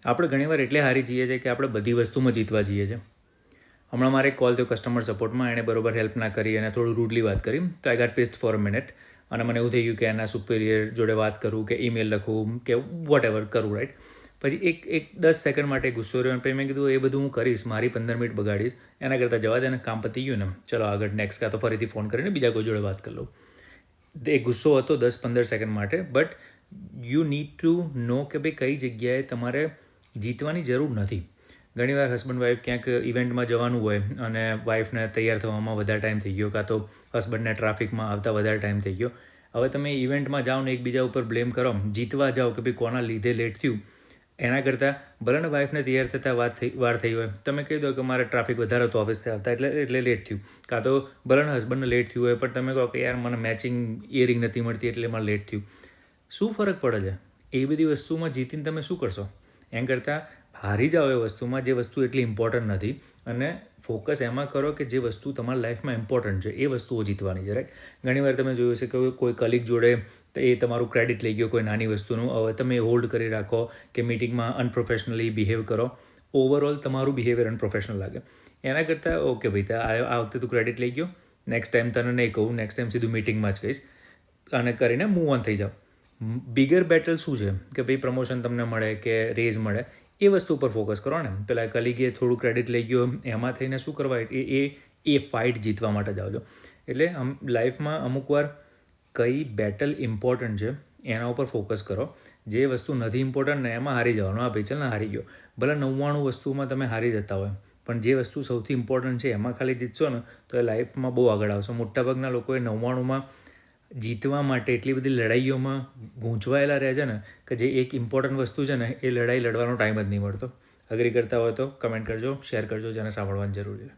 આપણે ઘણીવાર એટલે હારી જઈએ છીએ કે આપણે બધી વસ્તુમાં જીતવા જઈએ છીએ. હમણાં મારે એક કોલ થયો કસ્ટમર સપોર્ટમાં, એણે બરોબર હેલ્પ ના કરી અને થોડું રૂડલી વાત કરી, તો I got pissed for a minute. અને મને એવું થઈ ગયું કે એના સુપિરિયર જોડે વાત કરું કે ઈમેલ લખું કે વોટ એવર કરું, રાઈટ. પછી એક 10 સેકન્ડ માટે ગુસ્સો રહ્યો અને પછી મેં કીધું એ બધું હું કરીશ, મારી 15 મિનિટ બગાડીશ, એના કરતાં જવા દે ને, કામ પતી ગયું ને, ચલો આગળ નેક્સ્ટ, કાં તો ફરીથી ફોન કરીને બીજા કોઈ જોડે વાત કરી લઉં. એ ગુસ્સો હતો 10-15 સેકન્ડ માટે, બટ યુ નીડ ટુ નો કે ભાઈ કઈ જગ્યાએ તમારે જીતવાની જરૂર નથી. ઘણીવાર હસબન્ડ વાઈફ ક્યાંક ઇવેન્ટમાં જવાનું હોય અને વાઈફને તૈયાર થવામાં વધારે ટાઈમ થઈ ગયો, કાં તો હસબન્ડને ટ્રાફિકમાં આવતા વધારે ટાઈમ થઈ ગયો. હવે તમે ઇવેન્ટમાં જાઓ ને એકબીજા ઉપર બ્લેમ કરો, જીતવા જાઓ કે ભાઈ કોના લીધે લેટ થયું, એના કરતાં ભલે ને વાઈફને તૈયાર થતાં વાર થઈ હોય, તમે કહી દો કે મારે ટ્રાફિક વધારે હતો ઓફિસથી આવતા એટલે લેટ થયું. કાં તો ભલે ને હસબન્ડને લેટ થયું હોય પણ તમે કહો કે યાર મને મેચિંગ ઇયરિંગ નથી મળતી એટલે મારે લેટ થયું. શું ફરક પડે છે? એ બધી વસ્તુમાં જીતીને તમે શું કરશો? એમ કરતાં હારી જાઓ એ વસ્તુમાં જે વસ્તુ એટલી ઇમ્પોર્ટન્ટ નથી, અને ફોકસ એમાં કરો કે જે વસ્તુ તમારા લાઈફમાં ઇમ્પોર્ટન્ટ છે, એ વસ્તુઓ જીતવાની છે, રાઈટ. ઘણીવાર તમે જોયું હશે કે કોઈ કલીગ જોડે તો એ તમારું ક્રેડિટ લઈ ગયો કોઈ નાની વસ્તુનું, હવે તમે હોલ્ડ કરી રાખો કે મિટિંગમાં અનપ્રોફેશનલી બિહેવ કરો, ઓવરઓલ તમારું બિહેવિયર અનપ્રોફેશનલ લાગે. એના કરતાં ઓકે ભાઈ આ વખતે તું ક્રેડિટ લઈ ગયો, નેક્સ્ટ ટાઈમ તને નહીં કહું, નેક્સ્ટ ટાઈમ સીધું મિટિંગમાં જ કહીશ, અને કરીને મૂવ ઓન થઈ જાઓ. બિગર બેટલ શું છે કે ભાઈ પ્રમોશન તમને મળે કે રેઝ મળે, એ વસ્તુ પર ફોકસ કરો ને. પેલા કલીગે થોડું ક્રેડિટ લઈ ગયો, એમાં થઈને શું કરવા, એ ફાઇટ જીતવા માટે જાઓ છો. એટલે લાઈફમાં અમુક વાર કઈ બેટલ ઇમ્પોર્ટન્ટ છે એના ઉપર ફોકસ કરો. જે વસ્તુ નથી ઇમ્પોર્ટન્ટ ને એમાં હારી જવાનું. હા ભાઈ ચાલ ને હારી ગયો, ભલે 99 વસ્તુમાં તમે હારી જતા હોય, પણ જે વસ્તુ સૌથી ઇમ્પોર્ટન્ટ છે એમાં ખાલી જીતશો ને તો એ લાઈફમાં બહુ આગળ આવશો. મોટાભાગના લોકોએ 99માં જીતવા માટે એટલી બધી લડાઈઓમાં ગૂંચવાયેલા રહે છે ને કે જે એક ઇમ્પોર્ટન્ટ વસ્તુ છે ને એ લડાઈ લડવાનો ટાઈમ જ નહીં મળતો. અગ્રી કરતા હોય તો કમેન્ટ કરજો, શેર કરજો, જેને સાંભળવાની જરૂર છે.